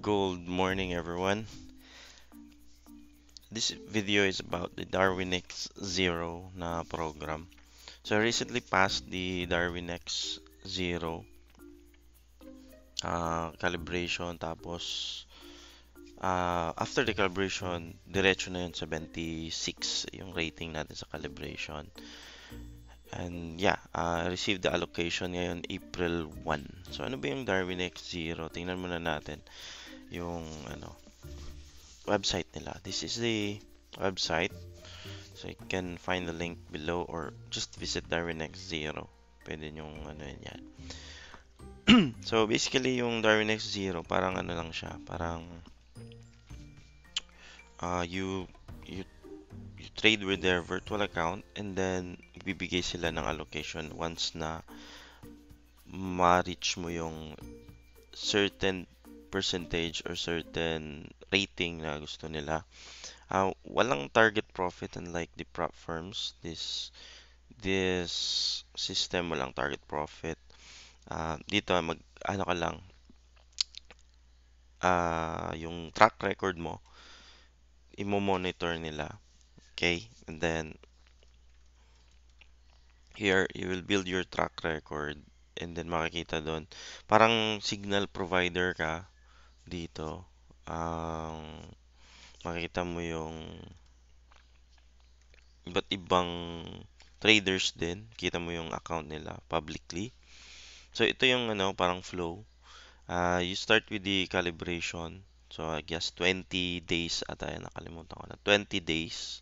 Good morning, everyone. This video is about the Darwin X Zero na program. So I recently passed the Darwin X Zero calibration. Tapos after the calibration, diretso na yun 76 yung rating natin sa calibration. And yeah, I received the allocation ngayon April 1. So ano ba yung Darwin X Zero? Tingnan muna natin yung website nila. This is the website. So you can find the link below or just visit Darwin X Zero. Pwede nyong ano yan. So basically yung Darwin X Zero parang ano lang siya, parang you you you trade with their virtual account and then bibigay sila ng allocation once na ma-reach mo yung certain percentage or certain rating na gusto nila. Walang target profit unlike the prop firms. This system walang target profit. Dito mag ano ka lang yung track record mo imo-monitor nila. Okay? And then here you will build your track record and then makikita doon. Parang signal provider ka dito. Makikita mo yung iba't ibang traders din. Kita mo yung account nila publicly. So ito yung ano parang flow. You start with the calibration. So I guess 20 days ata yan, nakalimutan ko na. 20 days,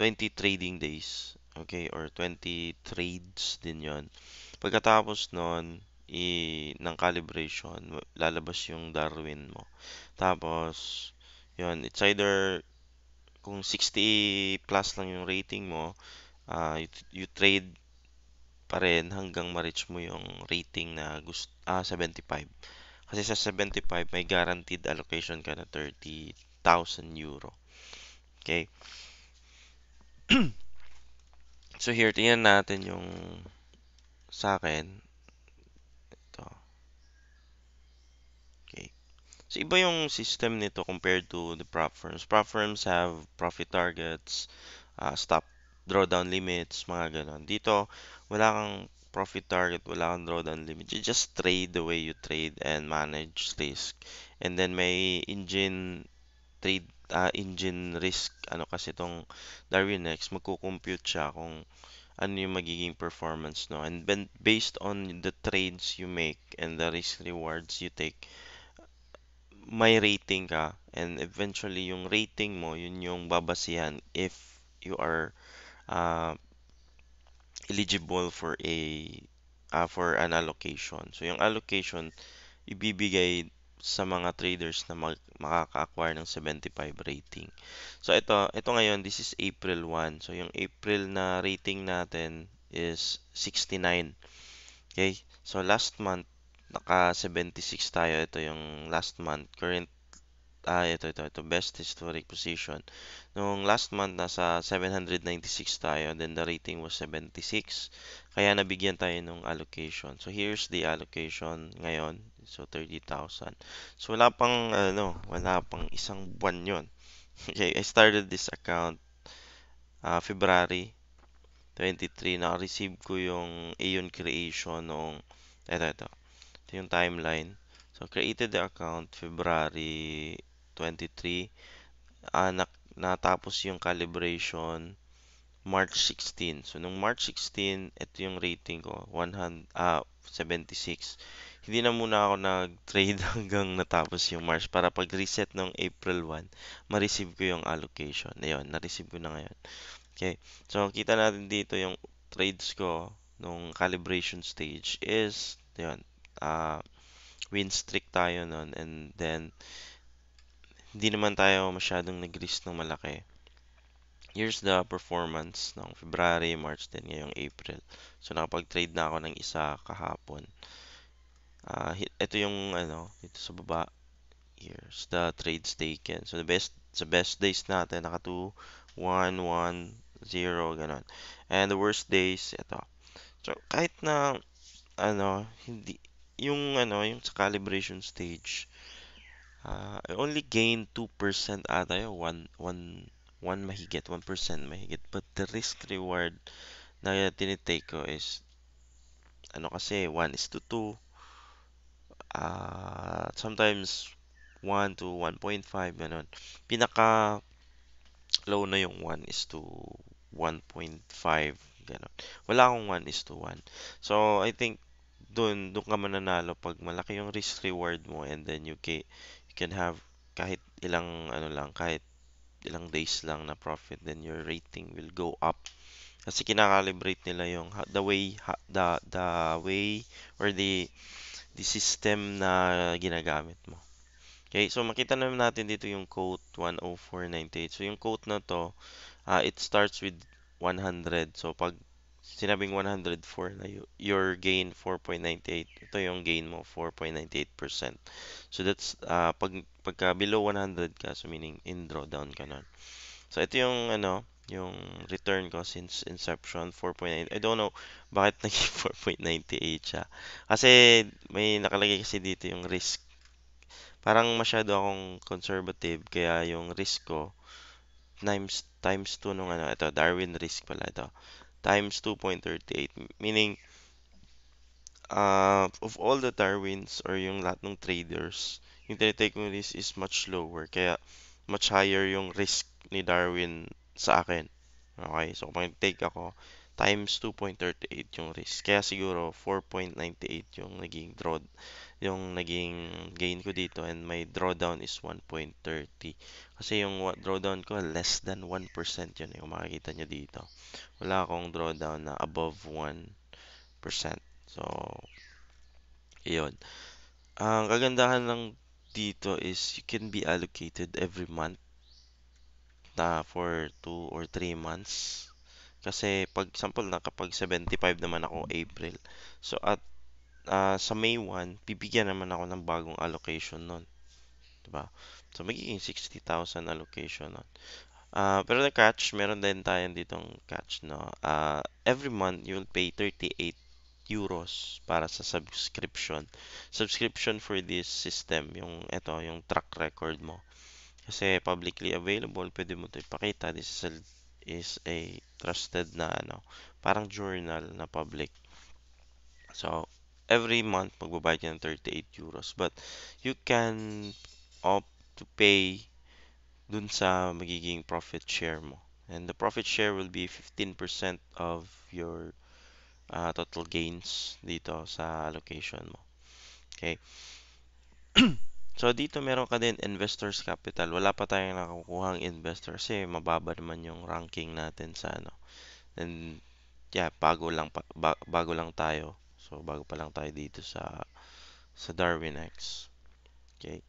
20 trading days. Okay, or 20 trades din yon. Pagkatapos nun, ng calibration, lalabas yung Darwin mo. Tapos, yon it's either kung 60 plus lang yung rating mo, you trade pa rin hanggang ma-reach mo yung rating na 75. Kasi sa 75 may guaranteed allocation ka na 30,000 euro. Okay? So here, tingnan natin yung sa akin. Ito. Okay. So iba yung system nito compared to the prop firms. Prop firms have profit targets, stop drawdown limits, mga ganon. Dito, wala kang profit target, wala kang drawdown limit. You just trade the way you trade and manage risk. And then may engine risk. Ano kasi itong Darwin X, magko-compute siya kung ano yung magiging performance, no? And then based on the trades you make and the risk rewards you take, may rating ka and eventually yung rating mo, yun yung babasihan if you are uh, eligible for an allocation. So yung allocation ibibigay sa mga traders na makaka-acquire ng 75 rating. So ito ngayon, this is April 1. So yung April na rating natin is 69. Okay? So last month naka 76 tayo. Ito yung last month. Ito. Best historic position. Nung last month, nasa 796 tayo. Then the rating was 76. Kaya nabigyan tayo ng allocation. So here's the allocation ngayon. So 30,000. So wala pang isang buwan yon. Okay, I started this account February 23. Naka-receive ko yung Aeon creation nung ito. Ito yung timeline. So created the account February 23. Natapos yung calibration March 16. So, nung March 16, ito yung rating ko, 76. Hindi na muna ako nag-trade hanggang natapos yung March para pag-reset ng April 1, ma-receive ko yung allocation. Ayun, na-receive ko na ngayon. Okay. So, kita natin dito yung trades ko nung calibration stage is, yun, win streak tayo nun and then hindi naman tayo masyadong nag-risk ng malaki. Here's the performance ng February, March, then ngayong April. So, nakapag-trade na ako ng isa kahapon. Ito yung, dito sa baba. Here's the trades taken. So, sa best days natin, naka 2, 1, 1, 0, ganun. And the worst days, ito. So, kahit na, hindi, yung sa calibration stage, I only gained 2% ata yun. 1 mahigit, 1% mahigit. But the risk reward na tinitake ko is, ano kasi, 1:2. Sometimes 1 to 1.5, ganun. Pinaka low na yung 1:1.5, ganun. Wala akong 1:1. So, I think doon ka mananalo pag malaki yung risk reward mo, and then you can have kahit ilang ano lang, kahit ilang days lang na profit, then your rating will go up kasi kinakalibrate nila yung the way or the system na ginagamit mo. Okay, so makita naman natin dito yung quote 104.98. So yung quote na to, it starts with 100. So pag sinabing 104 na your gain 4.98, ito yung gain mo 4.98%. So that's pagka below 100 ka, so meaning in drawdown ka nun. So ito yung yung return ko since inception 4.9. I don't know bakit naging 4.98 siya. Kasi may nakalagay kasi dito yung risk. Parang masyado akong conservative kaya yung risk ko times 2 nung ito Darwin risk pala ito. Times 2.38, meaning of all the Darwins or yung lahat ng traders, yung tinitake kong risk is much lower. Kaya much higher yung risk ni Darwin sa akin. Okay, so kung take ako, times 2.38 yung risk. Kaya siguro 4.98 yung naging gain ko dito, and my drawdown is 1.30. Kasi yung drawdown ko less than 1% yun yung makikita nyo dito. Wala akong drawdown na above 1%. So, iyon. Ang kagandahan lang dito is you can be allocated every month na for 2 or 3 months. Kasi pag example na kapag 75 naman ako April. So at sa May 1, bibigyan naman ako ng bagong allocation nun, 'di ba? So magiging 60,000 allocation nun. Pero the catch, meron din tayo ditong catch, no. Every month you will pay 38 euros para sa subscription. Subscription for this system, yung track record mo. Kasi publicly available, pwede mo 'to ipakita. This is a trusted na parang journal na public. So, every month magbabayad ka ng 38 euros. But you can opt to pay dun sa magiging profit share mo. And the profit share will be 15% of your total gains dito sa allocation mo. Okay? So dito meron ka din investors capital. Wala pa tayong nakukuhang investor kasi mababa naman yung ranking natin sa And yeah, bago lang tayo. So bago pa lang tayo dito sa Darwin X. Okay.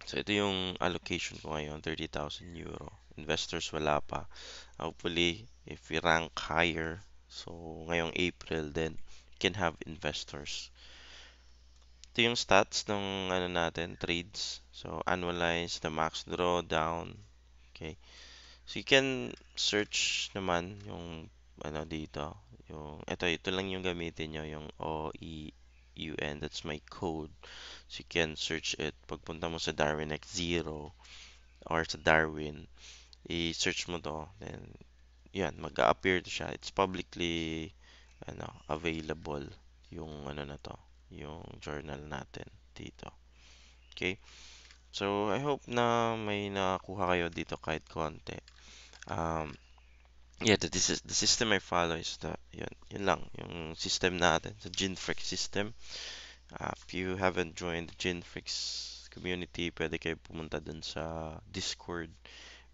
So ito yung allocation ko ngayon, 30,000 euro. Investors wala pa. Hopefully, if we rank higher, so ngayong April, then we can have investors. Ito yung stats ng natin, trades. So, annualize the max drawdown. Okay. So, you can search naman yung dito. Ito lang yung gamitin nyo, yung OEUN. That's my code. So, you can search it. Pagpunta mo sa Darwin X 0 or sa Darwin, i-search mo to. Then, yan, mag-a-appear to siya. It's publicly available yung na to, yung journal natin dito. Okay? So, I hope na may nakuha kayo dito kahit konti. Um, yeah, the system I follow is yun lang, yung system natin, the Ginfrix system. If you haven't joined the Ginfrix community, pwede kayo pumunta dun sa Discord.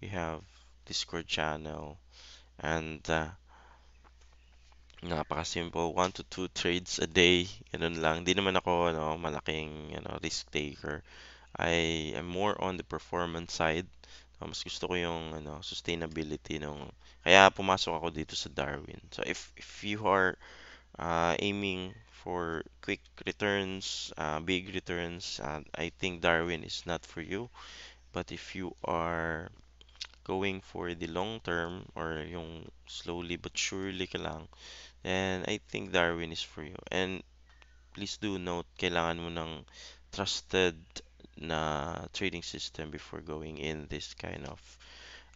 We have Discord channel, and napaka-simple, 1 to 2 trades a day, ganun lang. Hindi naman ako malaking risk taker. I am more on the performance side. Mas gusto ko yung sustainability kaya pumasok ako dito sa Darwin. So if you are aiming for quick returns, big returns, I think Darwin is not for you. But if you are going for the long term or yung slowly but surely ka lang, then I think Darwin is for you. And please do note, kailangan mo ng trusted na trading system before going in this kind of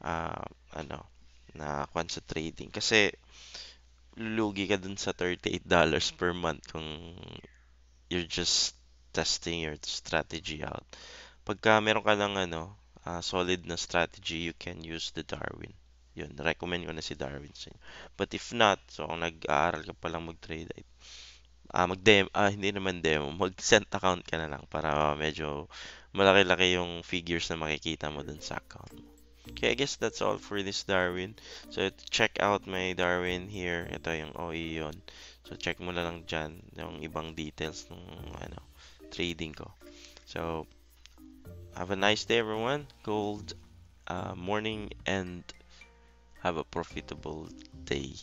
uh, ano na kwan sa trading kasi lulugi ka dun sa $38 per month kung you're just testing your strategy out. Pagka meron ka ng solid na strategy, you can use the Darwin. Yun, recommend ko na si Darwin sa inyo. But if not, so kung nag-aaral ka pa lang mag-trade, hindi naman demo, mag-cent account ka na lang para medyo malaki-laki yung figures na makikita mo dun sa account mo. Okay, I guess that's all for this Darwin. So, check out my Darwin here. Ito yung OE yun. So, check mo na lang dyan yung ibang details ng trading ko. So, have a nice day, everyone. Gold morning and have a profitable day.